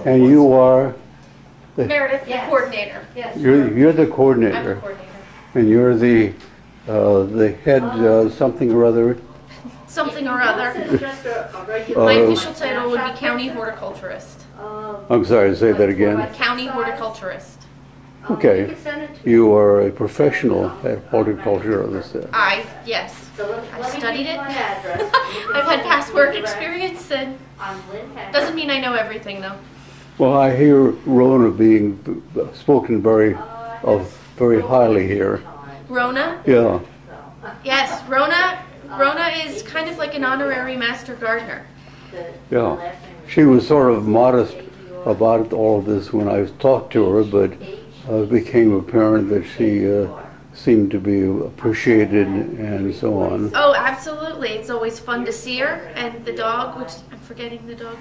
And you are? Meredith, the coordinator. Yes. You're the I'm the coordinator. coordinator. And you're the head something or other? Something or other. This is just a regular. My official title would be county horticulturist. I'm sorry, say that again. County horticulturist. You Okay. can send it to You are a professional at horticulturalist. Yes. So I let me studied give you it. my address. I've had past work experience, and I'm Lynn Hacker. doesn't mean I know everything though. Well, I hear Rona being spoken very highly here. Rona? Yeah. Yes, Rona is kind of like an honorary master gardener. Yeah. She was sort of modest about all of this when I talked to her, but it became apparent that she seemed to be appreciated and so on. Oh, absolutely. It's always fun to see her. And the dog, which I'm forgetting the dog.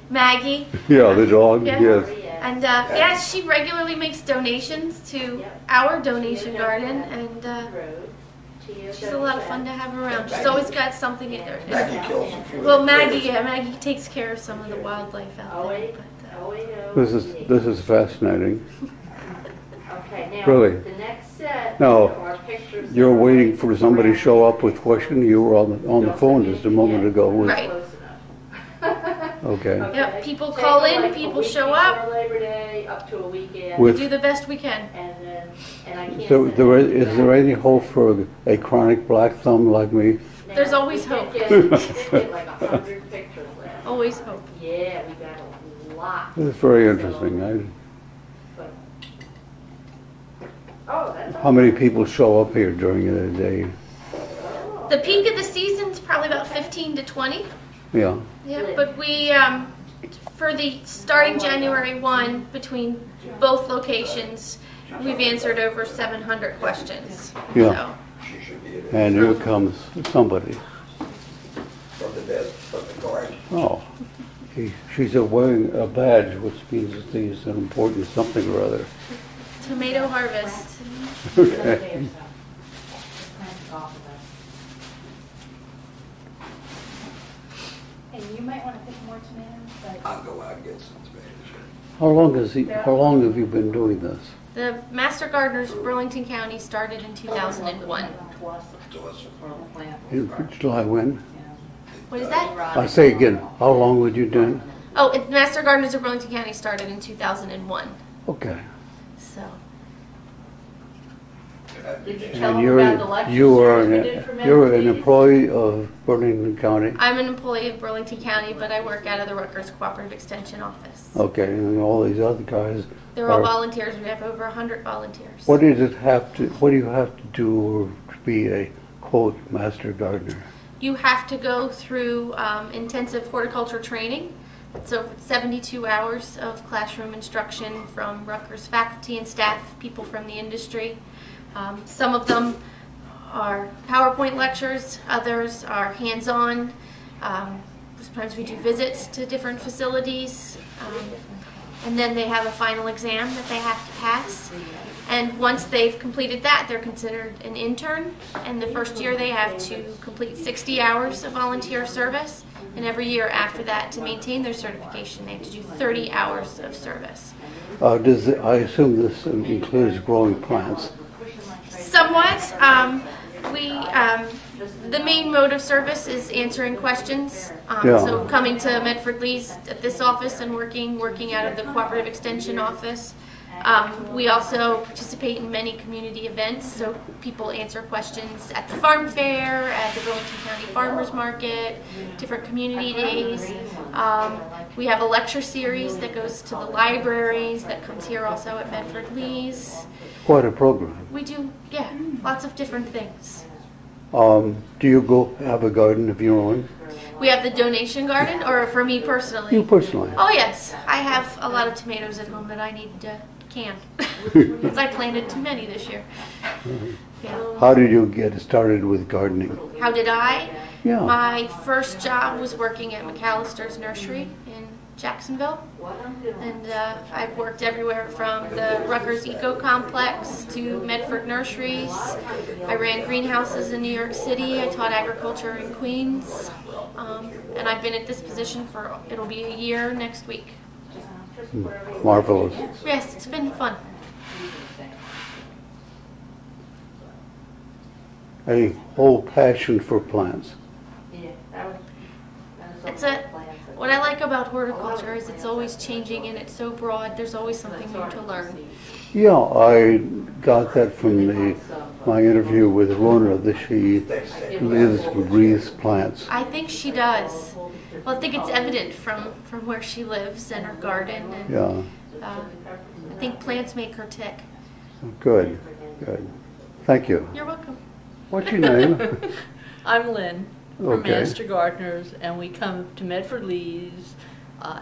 Maggie. Yeah, the dog, Yeah. yes. And yeah, she regularly makes donations to our donation garden, and she's a lot of fun to have around. She's always got something in her. Well, Maggie takes care of some of the wildlife out there. But, This is fascinating. Okay, now Really? the next set Now, are pictures. You're waiting for somebody to show up with question. You were on the phone just a moment ago. Right. Okay. Yep, people call in, people show up. Labor Day up to a weekend. We With- do the best we can. And I can't So send is there any hope for a chronic black thumb like me? There's always hope. We did get like 100 pictures left. Always hope. Yeah, we got a lot. It's very interesting. That's How many people show up here during the day? The peak of the season's probably about 15 to 20. Yeah. Yeah, but we, for the starting January 1, between both locations, we've answered over 700 questions. Yeah. And here comes somebody. Oh. She's wearing a badge, which means that she's an important something or other. So, tomato harvest. Okay. And you might want to pick more tomatoes, but I'll go out and get some tomatoes. How long have you been doing this? The Master Gardeners of Burlington County started in 2001. In July when? What is that? I say again, how long would you do? Oh, Master Gardeners of Burlington County started in 2001. Okay. So, Did you tell And them about the lecture series we did for you're Medford an Leas? employee of Burlington County? I'm an employee of Burlington County, but I work out of the Rutgers Cooperative Extension Office. Okay, and all these other guys. They're all are- volunteers. We have over 100 volunteers. What do you have to do to be a quote master gardener? You have to go through intensive horticulture training. So 72 hours of classroom instruction from Rutgers faculty and staff, people from the industry. Some of them are PowerPoint lectures, others are hands-on. Sometimes we do visits to different facilities. And then they have a final exam that they have to pass. And once they've completed that, they're considered an intern. And the first year they have to complete 60 hours of volunteer service. And every year after that, to maintain their certification, they have to do 30 hours of service. I assume this includes growing plants. Somewhat. The main mode of service is answering questions. Yeah. So coming to Medford Leas at this office and working out of the Cooperative Extension Office. We also participate in many community events, so people answer questions at the farm fair, at the Burlington County Farmers Market, different community days. We have a lecture series that goes to the libraries that comes here also at Medford Leas. Quite a program. We do, yeah, lots of different things. Do you go have a garden of your own? We have the donation garden, or for me personally? You personally? Oh yes, I have a lot of tomatoes at home that I need to can because I planted too many this year. Yeah. How did you get started with gardening? How did I? Yeah. My first job was working at McAllister's Nursery in Jacksonville, and I've worked everywhere from the Rutgers Eco Complex to Medford Nurseries. I ran greenhouses in New York City. I taught agriculture in Queens, and I've been at this position for, it'll be a year next week. Marvelous. Yes, it's been fun. A whole passion for plants. Yeah, that was It's something a, that plans it. what I like about horticulture is it's always changing and it's so broad. There's always something new to learn. Yeah, I got that from my interview with Rona, that she lives and breathes plants. I think she does. Well, I think it's evident from where she lives and her garden. And, Yeah, I think plants make her tick. good, good. Thank you. You're welcome. What's your name? I'm Lynn from Okay. Master Gardeners, and we come to Medford Leas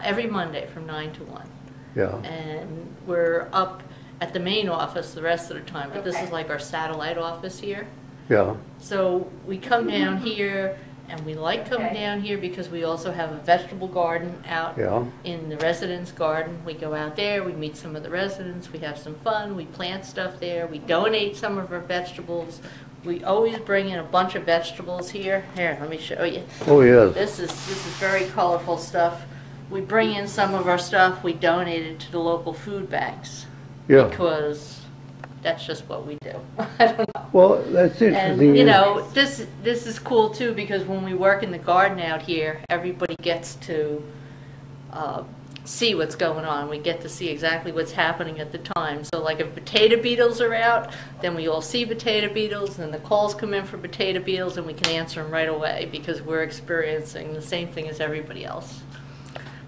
every Monday from 9 to 1. Yeah, And we're up at the main office the rest of the time, but this is like our satellite office here. yeah, So we come down here, and we like coming down here because we also have a vegetable garden out yeah. in the residence garden. We go out there, we meet some of the residents, we have some fun, we plant stuff there, we donate some of our vegetables. We always bring in a bunch of vegetables here. Here, let me show you. Oh, yes. This is very colorful stuff. We bring in some of our stuff, we donate it to the local food banks Yeah. because that's just what we do. I don't know. Well, that's And, interesting. you know, this is cool too because when we work in the garden out here, everybody gets to see what's going on. We get to see exactly what's happening at the time. So like if potato beetles are out, then we all see potato beetles, and the calls come in for potato beetles, and we can answer them right away because we're experiencing the same thing as everybody else.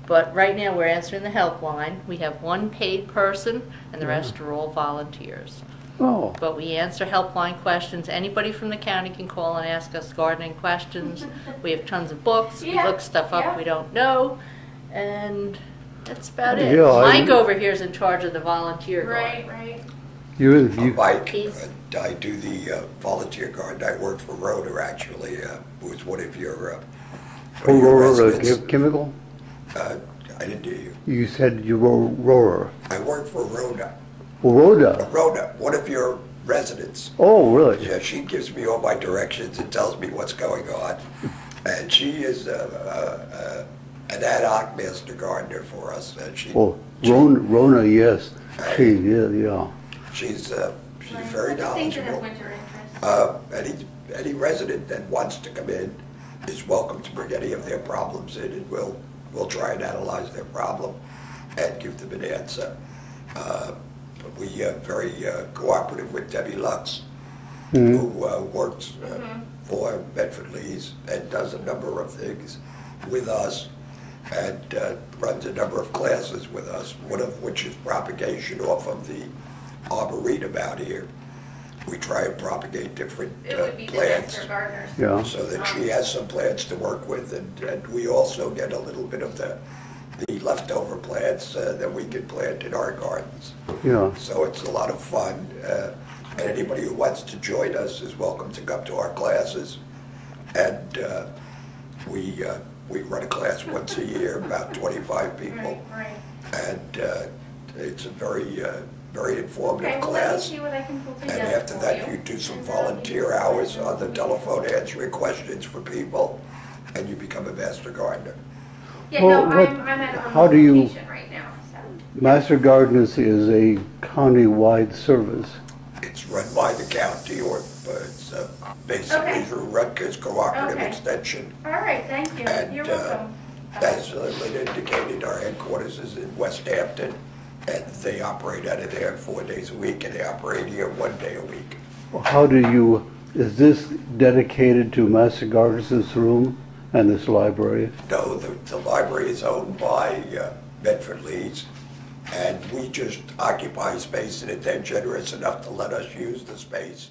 But right now we're answering the helpline. We have one paid person, and the rest are all volunteers. Oh, But we answer helpline questions. Anybody from the county can call and ask us gardening questions. We have tons of books. We Yeah, look stuff up yeah. we don't know. And that's about it. Yeah, Mike over here is in charge of the volunteer garden. Right. you, I'm Mike, He's- and I do the volunteer garden. I work for Rhoda, actually, who is one of your residents. chemical? I didn't hear you. You said you were rower. I work for Rhoda. Rhoda. Rhoda, one of your residents. Oh, really? Yeah, she gives me all my directions and tells me what's going on. And she is an ad hoc master gardener for us. And Oh, Rona, yes. Yeah. she's very Things that have knowledgeable. winter interest. Any resident that wants to come in is welcome to bring any of their problems in, and we'll try and analyze their problem and give them an answer. But we are very cooperative with Debbie Lux, who works for Medford Leas and does a number of things with us, and runs a number of classes with us, one of which is propagation off of the arboretum out here. We try and propagate different It would be the plants master gardeners. Yeah. so that she has some plants to work with, and we also get a little bit of the leftover plants that we can plant in our gardens. Yeah. So it's a lot of fun, and anybody who wants to join us is welcome to come to our classes. And we run a class once a year, about 25 people, Right. and it's a very informative Okay, well, let me class. see what I can pull And together after for that, you do some volunteer hours on the telephone answering questions for people, and you become a master gardener. Yeah, Well, no, what- I'm at a remote how do you- location right now, so. Master Gardeners is a county-wide service. It's run by the county, or it's basically Okay. through Rutgers Cooperative Okay. Extension. All right, thank you. And You're welcome. as Lynn indicated, our headquarters is in West Hampton, and they operate out of there 4 days a week, and they operate here 1 day a week. How do you, is this dedicated to Master Gardeners' room and this library? No, the library is owned by Medford Leas, and we just occupy space in it. They're generous enough to let us use the space.